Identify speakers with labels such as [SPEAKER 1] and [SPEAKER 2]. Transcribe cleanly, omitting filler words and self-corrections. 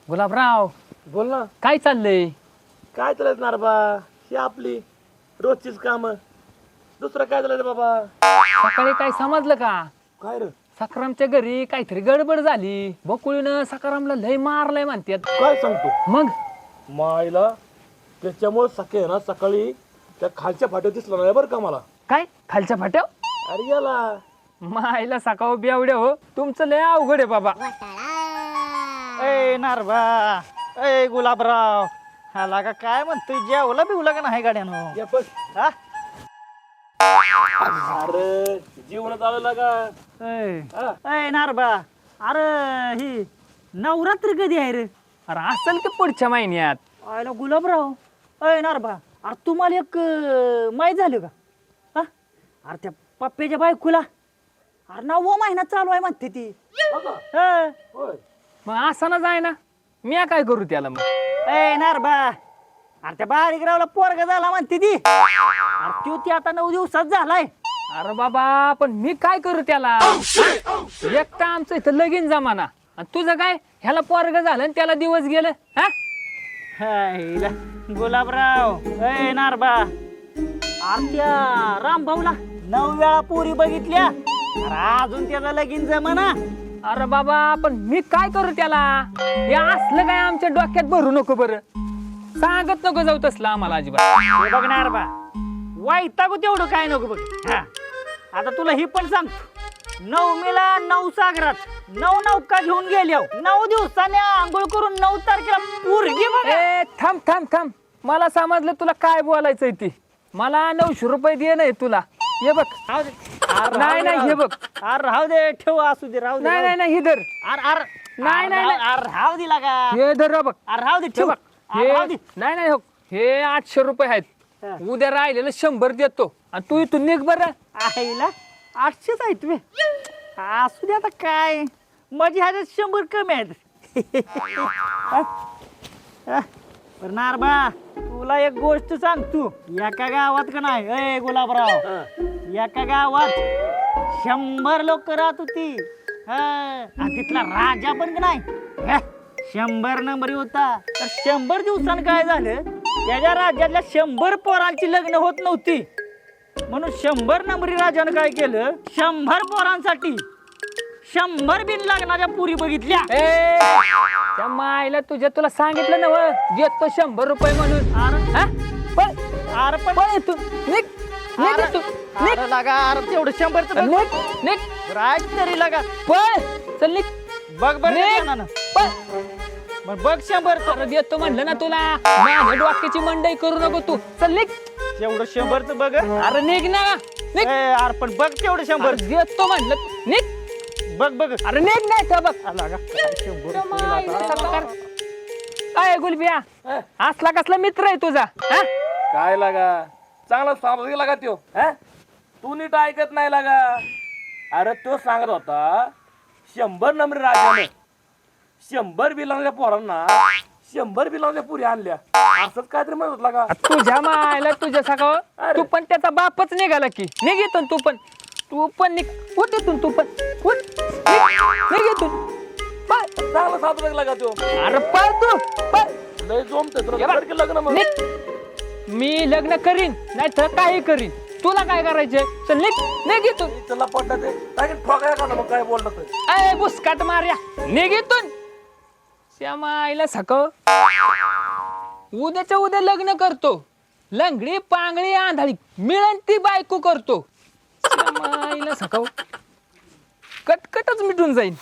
[SPEAKER 1] गुलाबराव
[SPEAKER 2] बोल ना.
[SPEAKER 1] काय चाललंय?
[SPEAKER 2] काय चालत ना रे बा, ही आपली रोजचीच काम. दुसरं काय चालत बाबा?
[SPEAKER 1] सकाळी काय समजलं का?
[SPEAKER 2] काय रे?
[SPEAKER 1] सकारामच्या घरी काहीतरी गडबड झाली. बकुळीनं सकारामला लय मारलंय म्हणतात.
[SPEAKER 2] काय सांगतो
[SPEAKER 1] मग
[SPEAKER 2] मायला? त्याच्यामुळे सकाळी ना सकाळी त्या खालच्या फाट्यात दिसला नाही बरं का मला.
[SPEAKER 1] काय खालच्या फाट्याव?
[SPEAKER 2] अरे याला
[SPEAKER 1] मायला सकाळ बेवड्या हो, तुमचं लय अवघड आहे बाबा.
[SPEAKER 3] ए नारबा, ए गुलाबराव, हा लागा काय म्हणतोय, जेवला बिवला का नाही गाड्यानं?
[SPEAKER 2] या बस.
[SPEAKER 3] हा?
[SPEAKER 2] अरे जीवन चालू का?
[SPEAKER 3] ए नारबा, अरे ही नवरात्री कधी आहे रे?
[SPEAKER 1] अरे असेल की पुढच्या महिन्यात.
[SPEAKER 3] आयला गुलाबराव, ए नारबा, अरे तुम्हाला एक माहीत झालं का? हा? अरे त्या पप्प्याच्या बायकोला अरे 9वा महिना चालू आहे म्हणते ती. हा.
[SPEAKER 2] होय.
[SPEAKER 1] मग असं ना जाय ना, मी काय करू त्याला मग?
[SPEAKER 3] ए नारबा, अरे त्या बारीक रावला पोरगा झाला म्हणते ती. अरे त्यो ती आता 9 दिवसात झालाय.
[SPEAKER 1] अरे बाबा, पण मी काय करू त्याला? एक तर आमचं इथं लगीन जमाना, आणि तुझं काय ह्याला पोरग झालं आणि त्याला दिवस गेलं. हा
[SPEAKER 3] हायला, गुलाबराव, ए नारबा, अरे त्या रामभाऊला 9 वेळा पोरी बघितल्या. अरे अजून त्याचा लगीन जमाना.
[SPEAKER 1] अरे बाबा, पण मी काय करू त्याला? हे असलं काय आमच्या डोक्यात भरू नको बरं. सांगत नको जाऊ तसलं आम्हाला अजिबात.
[SPEAKER 3] हे बघ नारबा, वाईटागू तेवढं काय नको बघ. हा. आता तुला ही पण सांगतो, 9 मेला 9 सागरात 9 नौका घेऊन गेल्या. 9 दिवसाने आंघोळ करून 9 तारखेला पोरगी बघ.
[SPEAKER 1] ए थांब थांब थांब, मला समजलं तुला काय बोलायचंय ती. मला 900 रुपये दे नाही तुला. हे बघ. नाही नाही, हे बघ.
[SPEAKER 3] अरे राहू दे, ठेव, असू दे, राहू दे.
[SPEAKER 1] नाही नाही नाही, हे धर.
[SPEAKER 3] अरे अरे
[SPEAKER 1] नाही, नाही, नाही.
[SPEAKER 3] अरे राहू दे लागा.
[SPEAKER 1] हे धर रे बघ.
[SPEAKER 3] अरे राहू दे,
[SPEAKER 1] हे
[SPEAKER 3] ठेव.
[SPEAKER 1] बघ.
[SPEAKER 3] अरे राहू दे.
[SPEAKER 1] नाही नाही, हो, हे 800 रुपये आहेत.
[SPEAKER 3] हा.
[SPEAKER 1] उद्या राहिलेलं 100 देतो आणि तू इथून निघ बरं.
[SPEAKER 3] आईला 800 आहे तुम्ही. असू दे आता काय, माझी ह्याच्यात 100 कमी आहेत. बरं नारबा, तुला एक गोष्ट सांग. तू एका गावात का नाही, ए गुलाबराव, एका गावात 100 लोक राहत होती. आणि तिथला राजा पण का नाही 100 नंबरी होता. तर 100 दिवसांनी काय झालं, त्याच्या राज्यातल्या 100 पोरांची लग्न होत नव्हती. म्हणून 100 नंबरी राजानं काय केलं, 100 पोरांसाठी 100 बिन लग्नाच्या पुरी बघितल्या.
[SPEAKER 1] ए त्या मायला तुझ्या, तुला सांगितलं ना व, देतो 100 रुपये म्हणून. हा? पळ,
[SPEAKER 3] अरे पण
[SPEAKER 1] पळ इथून. निघ, निघ इथून. निघ,
[SPEAKER 3] अरे लागा, अरे तेवढं 100चं बघ.
[SPEAKER 1] निघ, निघ.
[SPEAKER 3] राज तरी लागा.
[SPEAKER 1] पळ, चल निघ.
[SPEAKER 3] बघ बरं
[SPEAKER 1] निघ.
[SPEAKER 3] जणानं.
[SPEAKER 1] पळ.
[SPEAKER 3] मग बघ 100चं.
[SPEAKER 1] अरे देतो म्हणलं ना तुला. माझ्या डोक्याची मंडई करू नको तू. चल निघ.
[SPEAKER 3] तेवढं 100चं बघ.
[SPEAKER 1] अरे निघ ना, निघ.
[SPEAKER 3] अरे पण बघ तेवढं 100.
[SPEAKER 1] अरे देतो म्हणलं, निघ.
[SPEAKER 3] बघ बघ.
[SPEAKER 1] अरे निघ नाही तर बघ.
[SPEAKER 3] लागा काय 100
[SPEAKER 1] मायला सरकार. काय गुलबिया, असला कसला मित्र आहे तुझा? हा?
[SPEAKER 2] काय लागा? चांगला सामाजिक लागा त्यो. तू नीट ऐकत नाही लागा. अरे तो सांगत होता 100 नंबरी राजाने 100 बिलांच्या पोरांना 100 बिलांच्या पुरी आणल्या. असंच काहीतरी म्हणत होता लागा.
[SPEAKER 1] तुझ्या मायला तुझ्या सकाळ.
[SPEAKER 2] अरे.
[SPEAKER 1] तू पण त्याचा बापच निघाला की. निघ इथून तू पण. तू पण निघ. उठ इथून तू पण. उठ. निघ इथून. पळ.
[SPEAKER 2] चांगला साधू लागा त्यो.
[SPEAKER 1] अरे पळ तू. पळ.
[SPEAKER 2] लय जमते तुला.
[SPEAKER 1] हे बघ.
[SPEAKER 2] कर की लग्न मग.
[SPEAKER 1] निघ. मी लग्न करीन नाही तर काही करीन. तुला काय करायचंय? चल निघ. निघ इथून.
[SPEAKER 2] त्याला पडलं ते टाकीत ठोकाया का ना मग काय बोललं तर.
[SPEAKER 1] अय बुसकाट मार्या. निघ इथून. श्यामाईला सकाळ. उद्याच्या उद्या लग्न करतो. लंगडी पांगडी आंधळी मिळन ती बायको करतो. श्यामाईला सकाळ. कटकटच मिटून जाईल.